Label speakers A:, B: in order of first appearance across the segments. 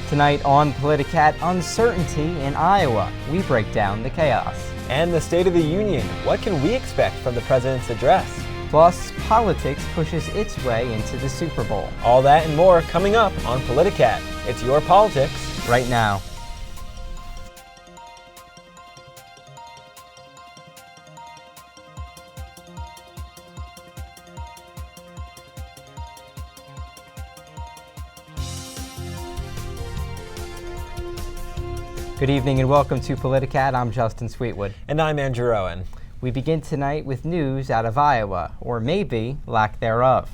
A: Tonight on Politicat, uncertainty in Iowa. We break down the chaos.
B: And the State of the Union. What can we expect from the president's address?
A: Plus, politics pushes its way into the Super Bowl.
B: All that and more coming up on Politicat. It's your politics
A: right now. Good evening and welcome to Politicat. I'm Justin Sweetwood.
B: And I'm Andrew Rowan.
A: We begin tonight with news out of Iowa, or maybe lack thereof.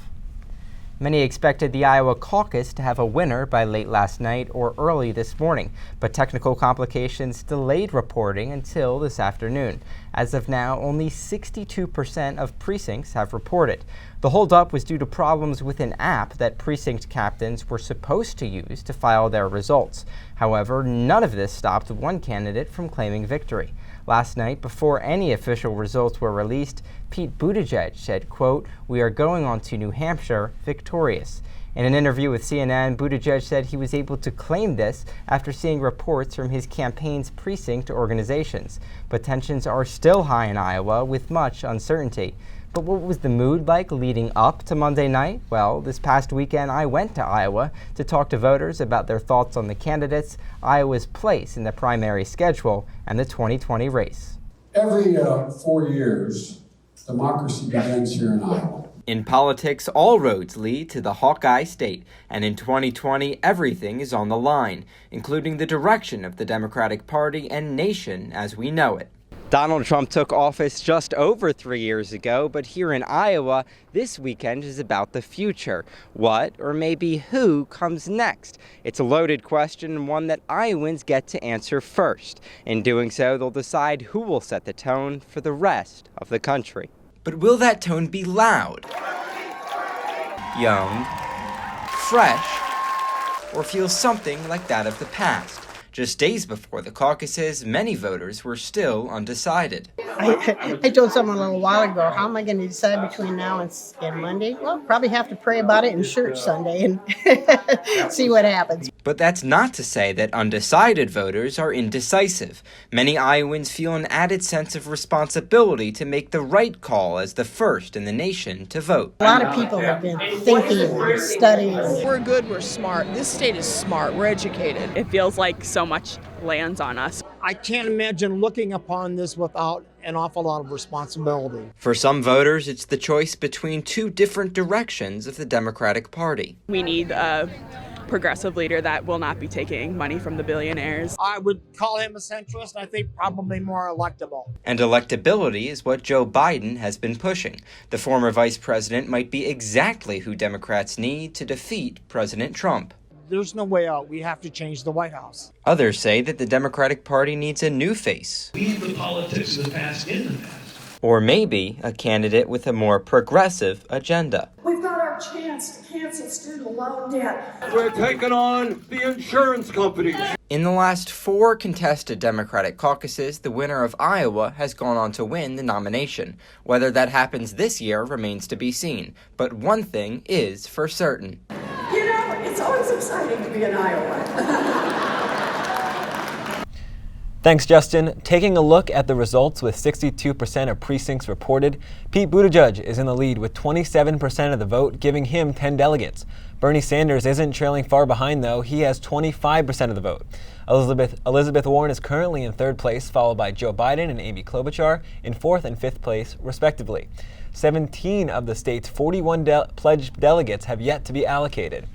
A: Many expected the Iowa caucus to have a winner by late last night or early this morning, but technical complications delayed reporting until this afternoon. As of now, only 62% of precincts have reported. The holdup was due to problems with an app that precinct captains were supposed to use to file their results. However, none of this stopped one candidate from claiming victory. Last night, before any official results were released, Pete Buttigieg said, quote, "We are going on to New Hampshire victorious." In an interview with CNN, Buttigieg said he was able to claim this after seeing reports from his campaign's precinct organizations. But tensions are still high in Iowa with much uncertainty. But what was the mood like leading up to Monday night? Well, this past weekend I went to Iowa to talk to voters about their thoughts on the candidates, Iowa's place in the primary schedule, and the 2020 race.
C: Every 4 years, democracy begins here in Iowa.
A: In politics, all roads lead to the Hawkeye State, and in 2020, everything is on the line, including the direction of the Democratic Party and nation as we know it. Donald Trump took office just over 3 years ago, but here in Iowa, this weekend is about the future. What, or maybe who, comes next? It's a loaded question, and one that Iowans get to answer first. In doing so, they'll decide who will set the tone for the rest of the country. But will that tone be loud, young, fresh, or feel something like that of the past? Just days before the caucuses, many voters were still undecided.
D: I told someone a little while ago, how am I going to decide between now and Monday? Well, probably have to pray about it in church Sunday and see what happens.
A: But that's not to say that undecided voters are indecisive. Many Iowans feel an added sense of responsibility to make the right call as the first in the nation to vote.
D: A lot of people have been thinking, studying.
E: We're good, we're smart. This state is smart, we're educated.
F: It feels like so much lands on us.
G: I can't imagine looking upon this without an awful lot of responsibility.
A: For some voters, it's the choice between two different directions of the Democratic Party.
F: We need a progressive leader that will not be taking money from the billionaires.
G: I would call him a centrist. I think probably more electable.
A: And electability is what Joe Biden has been pushing. The former vice president might be exactly who Democrats need to defeat President Trump.
G: There's no way out. We have to change the White House.
A: Others say that the Democratic Party needs a new face.
H: Leave the politics of the past in the past.
A: Or maybe a candidate with a more progressive agenda.
I: We've got our chance to cancel student loan debt.
H: We're taking on the insurance companies.
A: In the last 4 contested Democratic caucuses, the winner of Iowa has gone on to win the nomination. Whether that happens this year remains to be seen. But one thing is for certain.
I: You know, it's always exciting to be in Iowa.
B: Thanks, Justin. Taking a look at the results with 62% of precincts reported, Pete Buttigieg is in the lead with 27% of the vote, giving him 10 delegates. Bernie Sanders isn't trailing far behind, though. He has 25% of the vote. Elizabeth Warren is currently in 3rd place, followed by Joe Biden and Amy Klobuchar in 4th and 5th place, respectively. 17 of the state's 41 pledged delegates have yet to be allocated.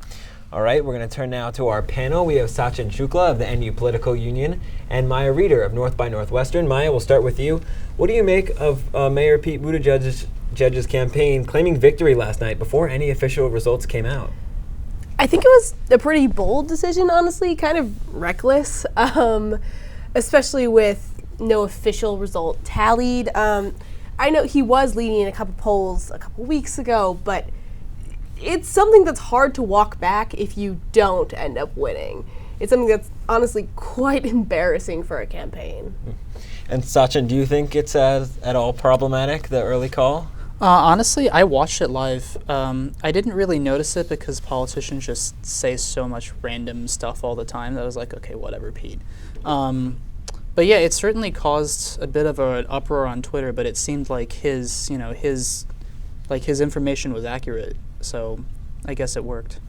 B: All right, we're going to turn now to our panel. We have Sachin Shukla of the NU Political Union and Reter of North by Northwestern. Maya, we'll start with you. What do you make of Mayor Pete Buttigieg's campaign claiming victory last night before any official results came out?
J: I think it was a pretty bold decision, honestly, kind of reckless, especially with no official result tallied. I know he was leading in a couple polls a couple weeks ago, but it's something that's hard to walk back if you don't end up winning. It's something that's honestly quite embarrassing for a campaign.
B: And Sachin, do you think it's at all problematic, the early call?
K: Honestly, I watched it live. I didn't really notice it because politicians just say so much random stuff all the time that I was like, okay, whatever, Pete. But yeah, it certainly caused a bit of an uproar on Twitter, but it seemed like his information was accurate, so I guess it worked.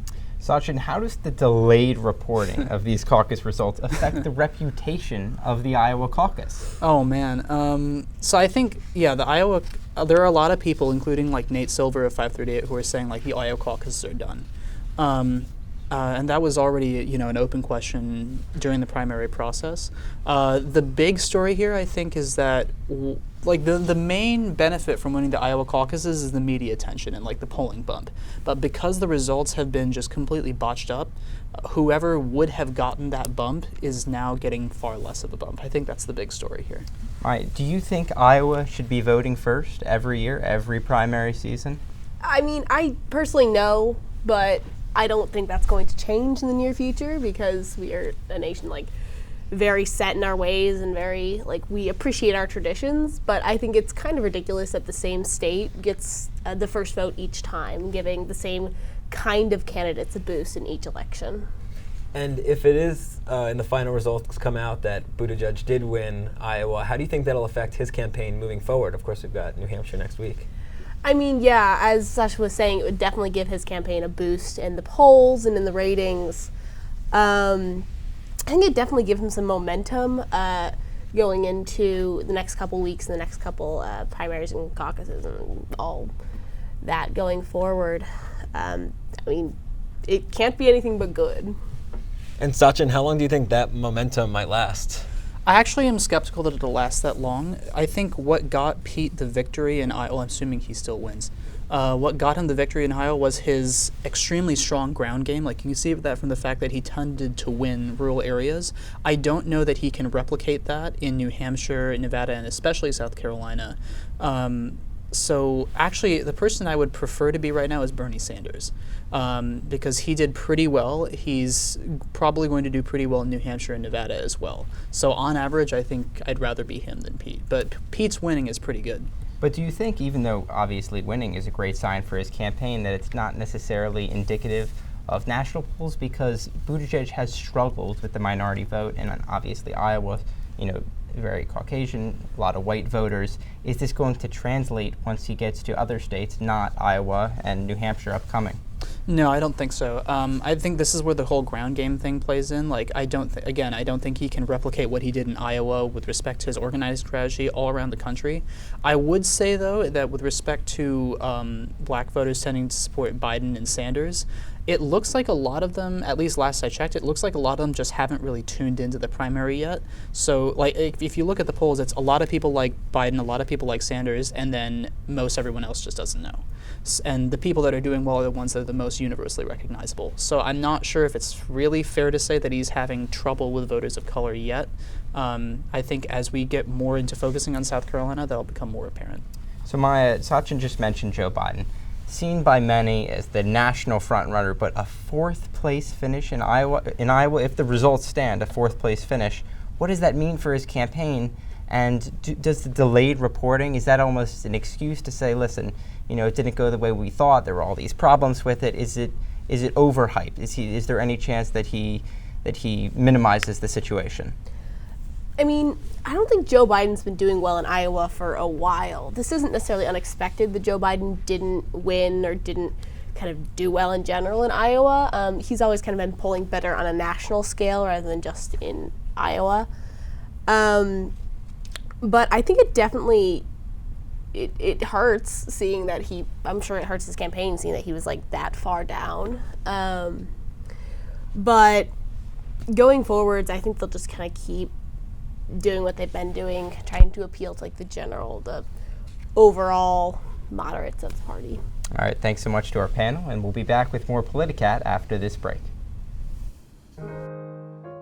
A: Sachin, how does the delayed reporting of these caucus results affect the reputation of the Iowa caucus?
K: Oh man, so I think, yeah, the Iowa, there are a lot of people, including like Nate Silver of 538, who are saying like the Iowa caucuses are done. And that was already, an open question during the primary process. The big story here, I think, is that the main benefit from winning the Iowa caucuses is the media attention and like the polling bump. But because the results have been just completely botched up, whoever would have gotten that bump is now getting far less of a bump. I think that's the big story here.
A: All right. Do you think Iowa should be voting first every year, every primary season?
J: I mean, I personally know, but I don't think that's going to change in the near future because we are a nation very set in our ways and very we appreciate our traditions. But I think it's kind of ridiculous that the same state gets the first vote each time, giving the same kind of candidates a boost in each election.
B: And if it is, in the final results come out that Buttigieg did win Iowa, how do you think that'll affect his campaign moving forward? Of course, we've got New Hampshire next week.
J: I mean, yeah, as Sasha was saying, it would definitely give his campaign a boost in the polls and in the ratings. I think it definitely gives him some momentum going into the next couple weeks and the next couple primaries and caucuses and all that going forward. I mean, it can't be anything but good.
B: And Sachin, how long do you think that momentum might last?
K: I actually am skeptical that it'll last that long. I think what got Pete the victory in Iowa, I'm assuming he still wins, what got him the victory in Iowa was his extremely strong ground game. You can see that from the fact that he tended to win rural areas. I don't know that he can replicate that in New Hampshire, Nevada, and especially South Carolina. So actually, the person I would prefer to be right now is Bernie Sanders, because he did pretty well. He's probably going to do pretty well in New Hampshire and Nevada as well. So on average, I think I'd rather be him than Pete. But Pete's winning is pretty good.
A: But do you think, even though obviously winning is a great sign for his campaign, that it's not necessarily indicative of national polls? Because Buttigieg has struggled with the minority vote, and obviously Iowa, very Caucasian, a lot of white voters. Is this going to translate once he gets to other states, not Iowa and New Hampshire upcoming?
K: No, I don't think so. I think this is where the whole ground game thing plays in. I don't think he can replicate what he did in Iowa with respect to his organized strategy all around the country. I would say, though, that with respect to black voters tending to support Biden and Sanders, it looks like a lot of them, at least last I checked, it looks like a lot of them just haven't really tuned into the primary yet. So, if you look at the polls, it's a lot of people like Biden, a lot of people like Sanders, and then most everyone else just doesn't know. And the people that are doing well are the ones that are the most universally recognizable. So I'm not sure if it's really fair to say that he's having trouble with voters of color yet. I think as we get more into focusing on South Carolina, that'll become more apparent.
A: So Maya, Sachin just mentioned Joe Biden, seen by many as the national frontrunner, but a fourth place finish in Iowa, if the results stand, a fourth place finish, what does that mean for his campaign? And does the delayed reporting, is that almost an excuse to say, listen, it didn't go the way we thought, there were all these problems with it? Is it overhyped? Is there any chance that he minimizes the situation?
J: I mean, I don't think Joe Biden's been doing well in Iowa for a while. This isn't necessarily unexpected that Joe Biden didn't win or didn't kind of do well in general in Iowa. He's always kind of been polling better on a national scale rather than just in Iowa. But I think it definitely, it hurts seeing that I'm sure it hurts his campaign seeing that he was that far down. But going forwards, I think they'll just kind of keep doing what they've been doing, trying to appeal to the overall moderates of the party.
A: All right, thanks so much to our panel, and we'll be back with more Politicat after this break.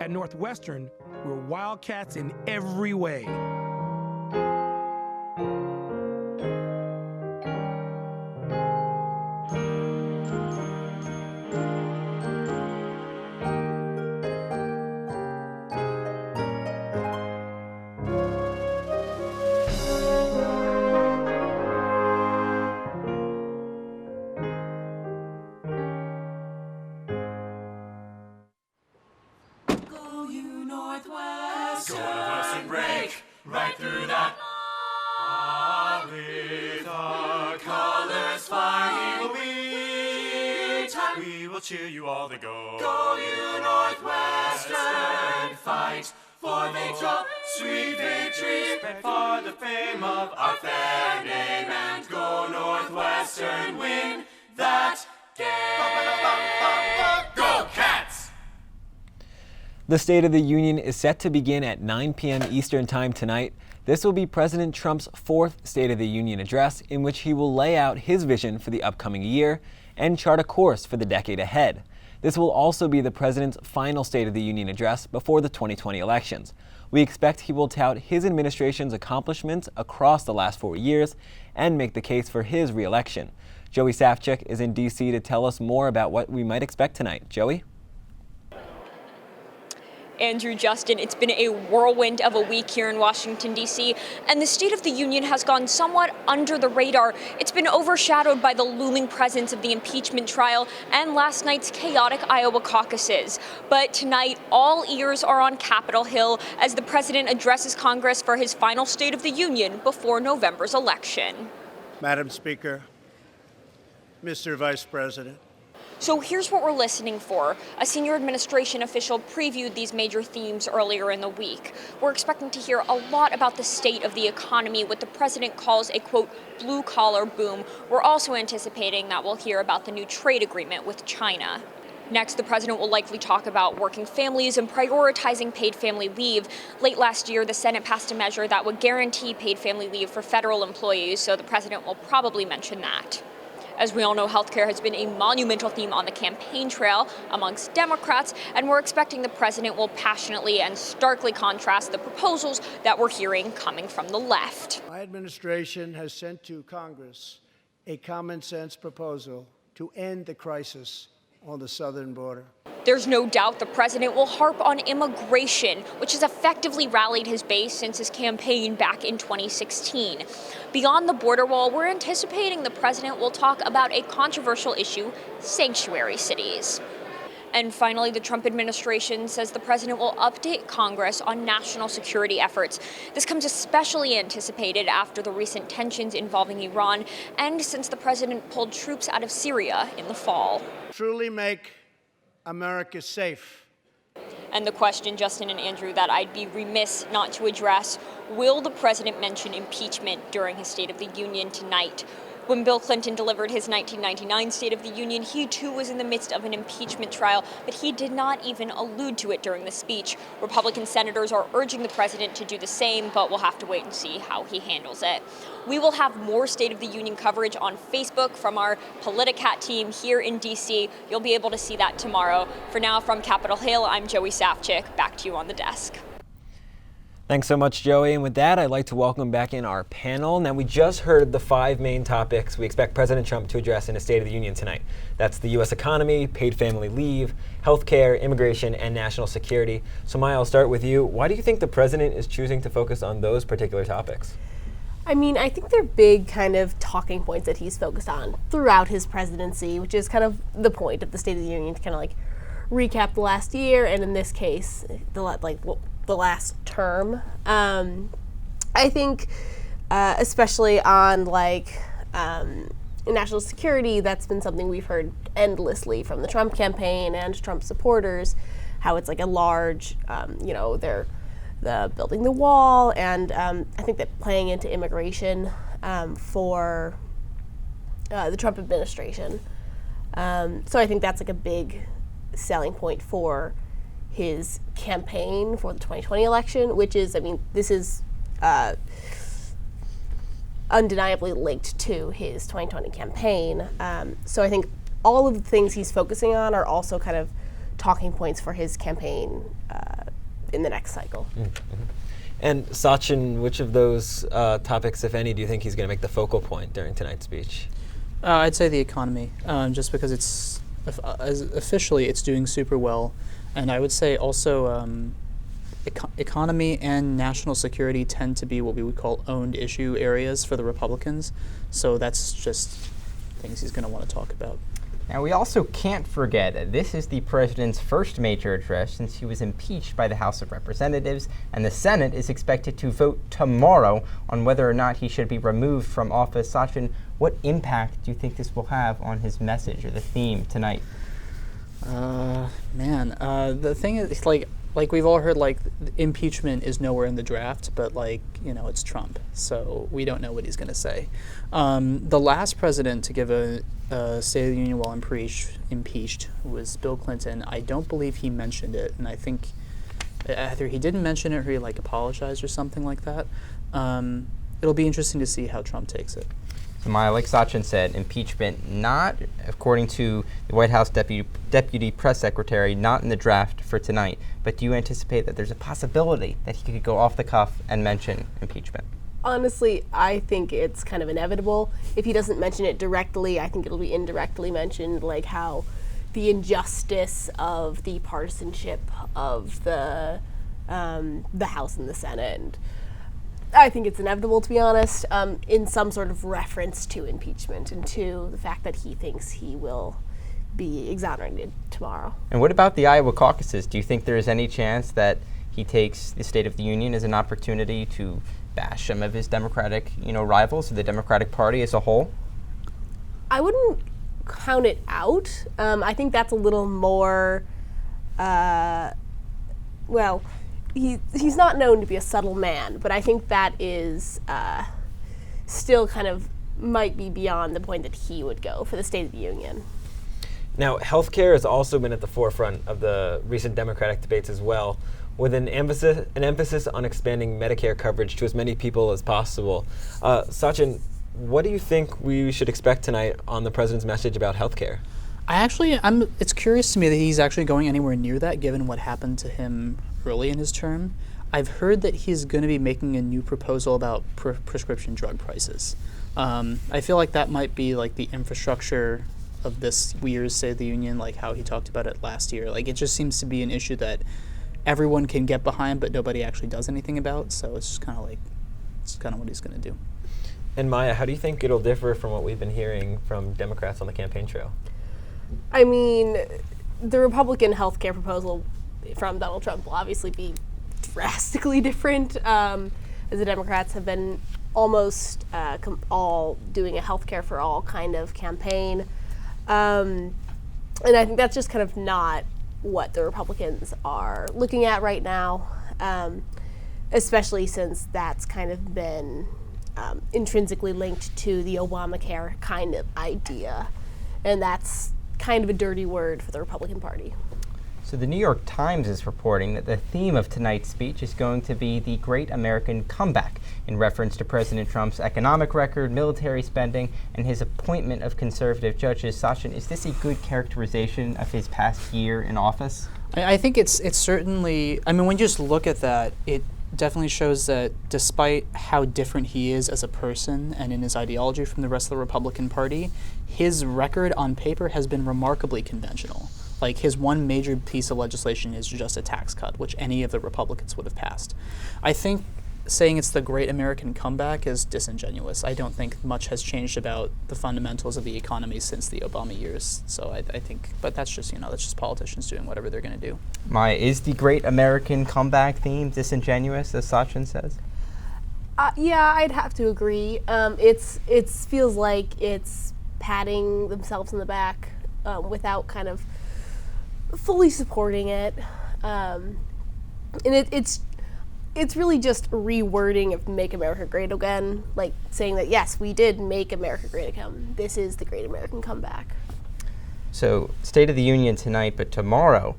L: At Northwestern, we're wildcats in every way.
M: and break right through that. With our colors flying, we will cheer you all the go. Go you Northwestern, fight for victory, sweet victory, spread for the fame of our fair name, and go Northwestern, win that game. Go Cats!
B: The State of the Union is set to begin at 9 p.m. Eastern Time tonight. This will be President Trump's fourth State of the Union address, in which he will lay out his vision for the upcoming year and chart a course for the decade ahead. This will also be the president's final State of the Union address before the 2020 elections. We expect he will tout his administration's accomplishments across the last 4 years and make the case for his re-election. Joey Safchik is in D.C. to tell us more about what we might expect tonight. Joey?
N: Andrew, Justin, it's been a whirlwind of a week here in Washington, D.C., and the State of the Union has gone somewhat under the radar. It's been overshadowed by the looming presence of the impeachment trial and last night's chaotic Iowa caucuses. But tonight, all ears are on Capitol Hill as the president addresses Congress for his final State of the Union before November's election.
O: Madam Speaker, Mr. Vice President.
N: So here's what we're listening for. A senior administration official previewed these major themes earlier in the week. We're expecting to hear a lot about the state of the economy, what the president calls a, quote, blue-collar boom. We're also anticipating that we'll hear about the new trade agreement with China. Next, the president will likely talk about working families and prioritizing paid family leave. Late last year, the Senate passed a measure that would guarantee paid family leave for federal employees, so the president will probably mention that. As we all know, healthcare has been a monumental theme on the campaign trail amongst Democrats, and we're expecting the president will passionately and starkly contrast the proposals that we're hearing coming from the left.
O: My administration has sent to Congress a common-sense proposal to end the crisis on the southern border.
N: There's no doubt the president will harp on immigration, which has effectively rallied his base since his campaign back in 2016. Beyond the border wall, we're anticipating the president will talk about a controversial issue, sanctuary cities. And finally, the Trump administration says the president will update Congress on national security efforts. This comes especially anticipated after the recent tensions involving Iran and since the president pulled troops out of Syria in the fall.
O: Truly make America safe.
N: And the question, Justin and Andrew, that I'd be remiss not to address, will the president mention impeachment during his State of the Union tonight? When Bill Clinton delivered his 1999 State of the Union, he too was in the midst of an impeachment trial, but he did not even allude to it during the speech. Republican senators are urging the president to do the same, but we'll have to wait and see how he handles it. We will have more State of the Union coverage on Facebook from our Politicat team here in D.C. You'll be able to see that tomorrow. For now, from Capitol Hill, I'm Joey Safchik. Back to you on the desk.
B: Thanks so much, Joey. And with that, I'd like to welcome back in our panel. Now, we just heard the 5 main topics we expect President Trump to address in a State of the Union tonight. That's the U.S. economy, paid family leave, healthcare, immigration, and national security. So, Maya, I'll start with you. Why do you think the president is choosing to focus on those particular topics?
J: I mean, I think they're big kind of talking points that he's focused on throughout his presidency, which is kind of the point of the State of the Union, to kind of like recap the last year, and in this case, the last term. I think especially on national security, that's been something we've heard endlessly from the Trump campaign and Trump supporters, how it's like a large, they're building the wall, and I think that playing into immigration for the Trump administration. So I think that's like a big selling point for his campaign for the 2020 election, which is, I mean, this is undeniably linked to his 2020 campaign. So I think all of the things he's focusing on are also kind of talking points for his campaign in the next cycle.
B: Mm-hmm. And Sachin, which of those topics, if any, do you think he's going to make the focal point during tonight's speech?
K: I'd say the economy, just because it's officially it's doing super well. And I would say also economy and national security tend to be what we would call owned issue areas for the Republicans. So that's just things he's going to want to talk about.
A: Now, we also can't forget that this is the president's first major address since he was impeached by the House of Representatives, and the Senate is expected to vote tomorrow on whether or not he should be removed from office. Sachin, what impact do you think this will have on his message or the theme tonight?
K: The thing is, like we've all heard, like impeachment is nowhere in the draft, but it's Trump, so we don't know what he's going to say. The last president to give a State of the Union while impeached was Bill Clinton. I don't believe he mentioned it, and I think either he didn't mention it or he apologized or something like that. It'll be interesting to see how Trump takes it.
A: So Maya, like Sachin said, impeachment not, according to the White House Deputy Press Secretary, not in the draft for tonight. But do you anticipate that there's a possibility that he could go off the cuff and mention impeachment?
J: Honestly, I think it's kind of inevitable. If he doesn't mention it directly, I think it'll be indirectly mentioned, like how the injustice of the partisanship of the House and the Senate. And I think it's inevitable, to be honest, in some sort of reference to impeachment and to the fact that he thinks he will be exonerated tomorrow.
A: And what about the Iowa caucuses? Do you think there is any chance that he takes the State of the Union as an opportunity to bash some of his Democratic, rivals, or the Democratic Party as a whole?
J: I wouldn't count it out. I think that's a little more, he's not known to be a subtle man, but I think that is still kind of might be beyond the point that he would go for the State of the Union.
B: Now, healthcare has also been at the forefront of the recent Democratic debates as well, with an emphasis on expanding Medicare coverage to as many people as possible. Sachin, what do you think we should expect tonight on the president's message about healthcare?
K: It's curious to me that he's actually going anywhere near that, given what happened to him early in his term. I've heard that he's going to be making a new proposal about prescription drug prices. I feel like that might be like the infrastructure of this year's State of the Union, like how he talked about it last year. Like, it just seems to be an issue that everyone can get behind, but nobody actually does anything about. So it's just kind of what he's going to do.
B: And Maya, how do you think it'll differ from what we've been hearing from Democrats on the campaign trail?
J: I mean, the Republican health care proposal from Donald Trump will obviously be drastically different, as the Democrats have been almost all doing a health care for all kind of campaign. And I think that's just kind of not what the Republicans are looking at right now, especially since that's kind of been intrinsically linked to the Obamacare kind of idea. And that's kind of a dirty word for the Republican Party.
A: So the New York Times is reporting that the theme of tonight's speech is going to be the Great American Comeback, in reference to President Trump's economic record, military spending, and his appointment of conservative judges. Sachin, is this a good characterization of his past year in office?
K: I think it's certainly, when you just look at that, it definitely shows that despite how different he is as a person and in his ideology from the rest of the Republican Party, his record on paper has been remarkably conventional. Like, his one major piece of legislation is just a tax cut, which any of the Republicans would have passed. I think saying it's the Great American Comeback is disingenuous. I don't think much has changed about the fundamentals of the economy since the Obama years. So I think, but that's just politicians doing whatever they're going to do.
A: Maya, is the Great American Comeback theme disingenuous, as Sachin says?
J: Yeah, I'd have to agree. It feels like it's patting themselves in the back without kind of fully supporting it, and it's really just rewording of "Make America Great Again," like saying that yes, we did make America great again. This is the Great American Comeback.
A: So, State of the Union tonight, but tomorrow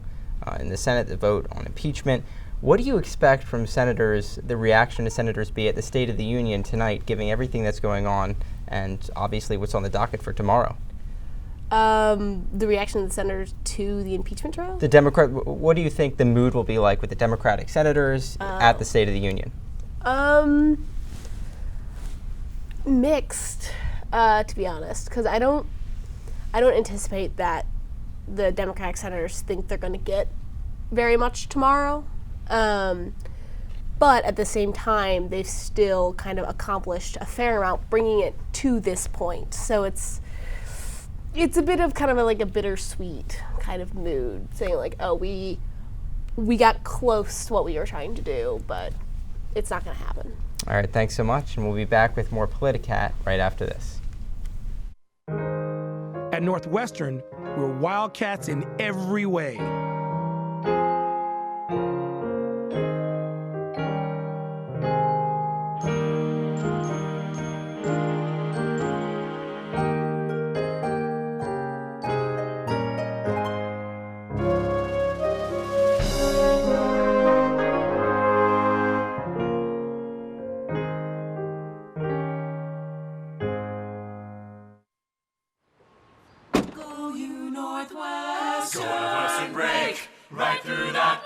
A: in the Senate, the vote on impeachment. What do you expect from senators? The reaction to senators be at the State of the Union tonight, given everything that's going on, and obviously what's on the docket for tomorrow?
J: The reaction of the senators to the impeachment trial?
A: What do you think the mood will be like with the Democratic senators at the State of the Union?
J: Mixed, to be honest, because I don't anticipate that the Democratic senators think they're going to get very much tomorrow. But at the same time, they've still kind of accomplished a fair amount, bringing it to this point. So it's a bit of kind of like a bittersweet kind of mood, saying like, oh, we got close to what we were trying to do, but it's not going to happen.
A: All right, thanks so much, and we'll be back with more Politicat right after this.
L: At Northwestern, we're wildcats in every way.
M: Northwestern, break right through that.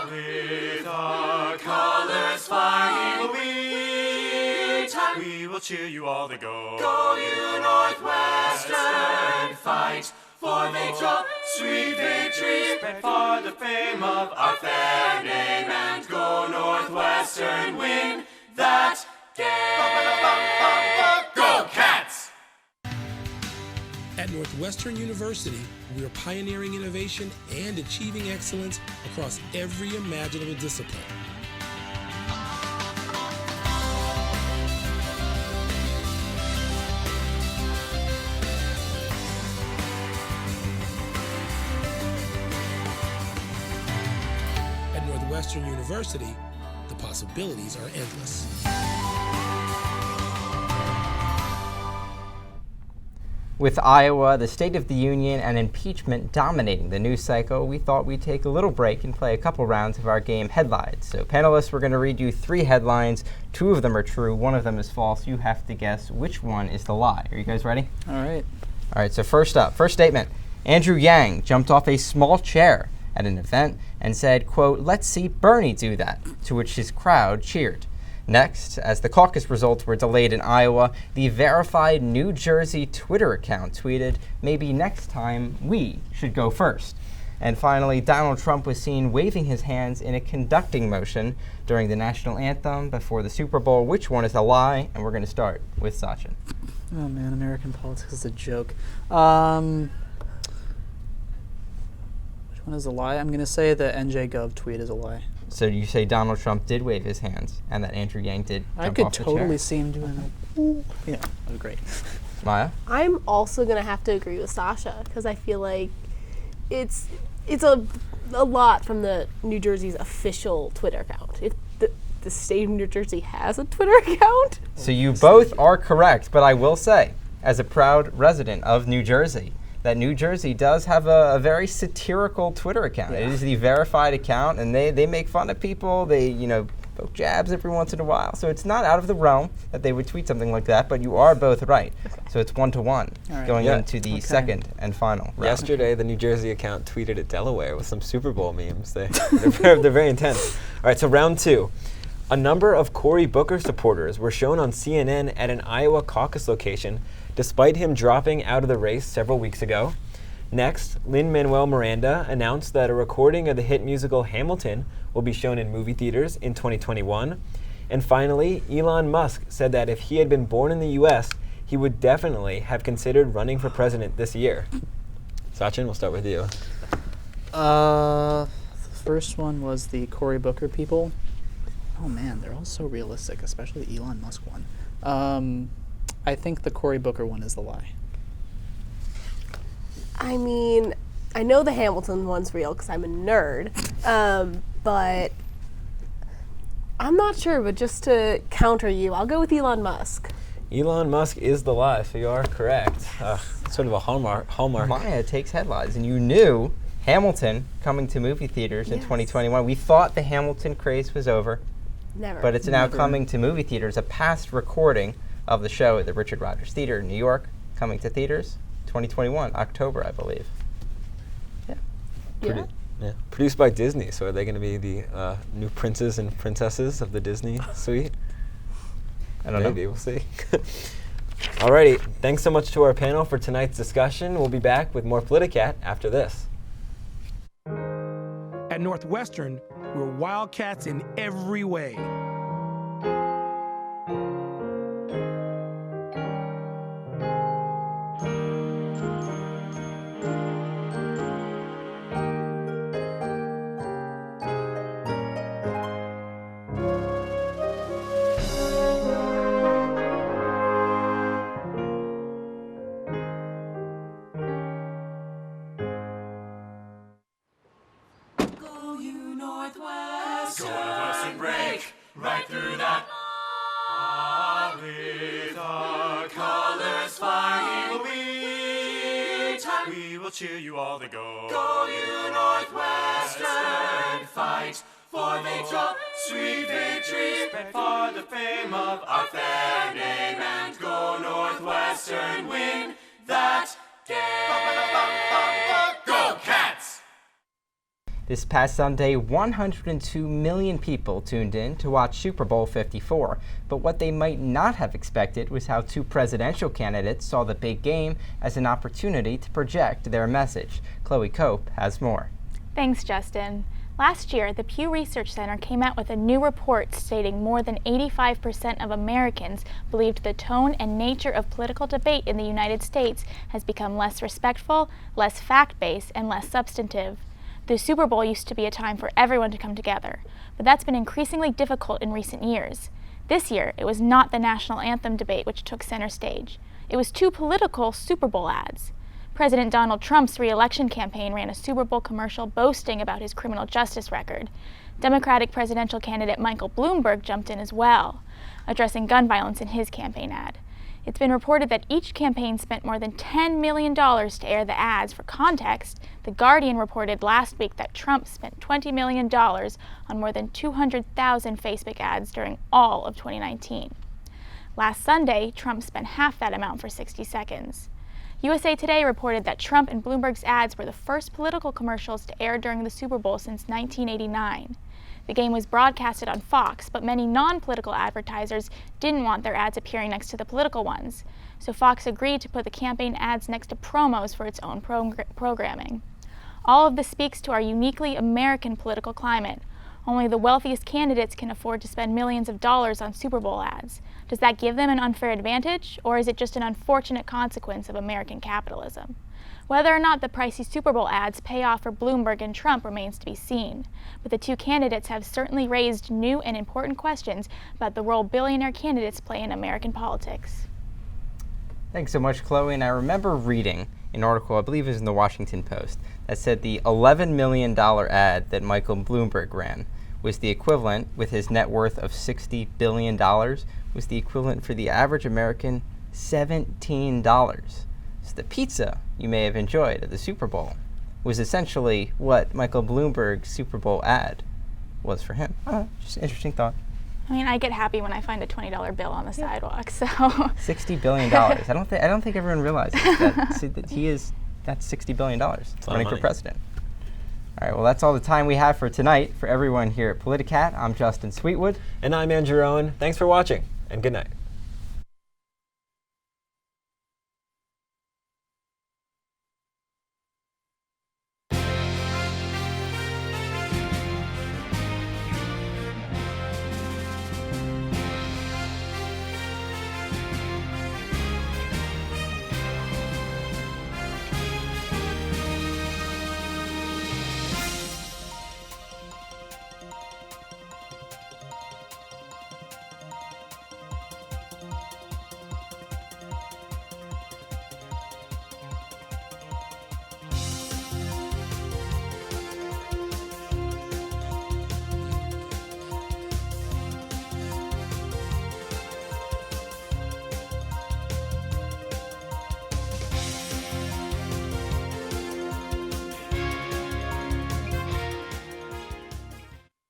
M: With our colors flying, we will cheer you all the go. Go you Northwestern, fight for victory, sweet victory, spread for the fame of our fair name, and go Northwestern, win that game. Go Cats!
L: At Northwestern University, we are pioneering innovation and achieving excellence across every imaginable discipline. At Northwestern University, the possibilities are endless.
A: With Iowa, the State of the Union, and impeachment dominating the news cycle, we thought we'd take a little break and play a couple rounds of our game Headlines. So panelists, we're going to read you 3 headlines. 2 of them are true, 1 of them is false. You have to guess which one is the lie. Are you guys ready?
K: All right.
A: All right, so first up, first statement. Andrew Yang jumped off a small chair at an event and said, quote, "Let's see Bernie do that," to which his crowd cheered. Next, as the caucus results were delayed in Iowa, the verified New Jersey Twitter account tweeted, "Maybe next time we should go first." And finally, Donald Trump was seen waving his hands in a conducting motion during the national anthem before the Super Bowl. Which one is a lie? And we're going to start with Sachin.
K: Oh man, American politics is a joke. Which one is a lie? I'm going to say the NJ.gov tweet is a lie.
A: So you say Donald Trump did wave his hands and that Andrew Yang did jump
K: I could
A: off the
K: totally
A: chair?
K: see him doing that. Yeah, that was great.
A: Maya?
J: I'm also going to have to agree with Sasha because I feel like it's a lot from the New Jersey's official Twitter account. If the state of New Jersey has a Twitter account.
A: So you both are correct, but I will say, as a proud resident of New Jersey, that New Jersey does have a very satirical Twitter account.
K: Yeah.
A: It is the verified account, and they make fun of people. They, poke jabs every once in a while. So it's not out of the realm that they would tweet something like that, but you are both right. So it's 1-1 going into the second and final round.
B: Yesterday, the New Jersey account tweeted at Delaware with some Super Bowl memes. They're very intense. All right, so round 2. A number of Cory Booker supporters were shown on CNN at an Iowa caucus location despite him dropping out of the race several weeks ago. Next, Lin-Manuel Miranda announced that a recording of the hit musical Hamilton will be shown in movie theaters in 2021. And finally, Elon Musk said that if he had been born in the U.S., he would definitely have considered running for president this year. Sachin, we'll start with you.
K: The first one was the Cory Booker people. Oh man, they're all so realistic, especially the Elon Musk one. I think the Cory Booker one is the lie.
J: I mean, I know the Hamilton one's real because I'm a nerd, but I'm not sure. But just to counter you, I'll go with Elon Musk.
B: Elon Musk is the lie, so you are correct. Sort of a hallmark.
A: Maya takes headlines, and you knew Hamilton coming to movie theaters in 2021. We thought the Hamilton craze was over.
J: Never.
A: But it's now coming to movie theaters. A past recording of the show at the Richard Rodgers Theater in New York, coming to theaters 2021, October, I believe.
J: Yeah.
B: Produced by Disney, so are they going to be the new princes and princesses of the Disney suite?
A: I don't know.
B: Maybe, we'll see. Alrighty, thanks so much to our panel for tonight's discussion. We'll be back with more Politicat after this.
L: At Northwestern, we're wildcats in every way.
M: Northwestern. Go Northwestern, break right through that. With our colors flying, we will cheer you all to go. Go you Northwestern, fight for victory, sweet victory, spread for the fame of our fair name, and go Northwestern, win that game. Go Cats!
A: This past Sunday, 102 million people tuned in to watch Super Bowl 54, but what they might not have expected was how two presidential candidates saw the big game as an opportunity to project their message. Chloe Cope has more.
P: Thanks, Justin. Last year, the Pew Research Center came out with a new report stating more than 85% of Americans believed the tone and nature of political debate in the United States has become less respectful, less fact-based, and less substantive. The Super Bowl used to be a time for everyone to come together, but that's been increasingly difficult in recent years. This year, it was not the national anthem debate which took center stage. It was two political Super Bowl ads. President Donald Trump's re-election campaign ran a Super Bowl commercial boasting about his criminal justice record. Democratic presidential candidate Michael Bloomberg jumped in as well, addressing gun violence in his campaign ad. It's been reported that each campaign spent more than $10 million to air the ads. For context, The Guardian reported last week that Trump spent $20 million on more than 200,000 Facebook ads during all of 2019. Last Sunday, Trump spent half that amount for 60 seconds. USA Today reported that Trump and Bloomberg's ads were the first political commercials to air during the Super Bowl since 1989. The game was broadcasted on Fox, but many non-political advertisers didn't want their ads appearing next to the political ones, so Fox agreed to put the campaign ads next to promos for its own programming. All of this speaks to our uniquely American political climate. Only the wealthiest candidates can afford to spend millions of dollars on Super Bowl ads. Does that give them an unfair advantage, or is it just an unfortunate consequence of American capitalism? Whether or not the pricey Super Bowl ads pay off for Bloomberg and Trump remains to be seen, but the two candidates have certainly raised new and important questions about the role billionaire candidates play in American politics.
A: Thanks so much, Chloe. And I remember reading an article, I believe it was in the Washington Post, that said the $11 million ad that Michael Bloomberg ran was the equivalent, with his net worth of $60 billion, was the equivalent for the average American $17. So the pizza you may have enjoyed at the Super Bowl was essentially what Michael Bloomberg's Super Bowl ad was for him. Just an interesting thought.
P: I mean, I get happy when I find a $20 bill on the sidewalk, so.
A: $60 billion. I don't think everyone realizes that that's $60 billion running for president. All right, well, that's all the time we have for tonight. For everyone here at Politicat, I'm Justin Sweetwood.
B: And I'm Andrew Rowan. Thanks for watching, and good night.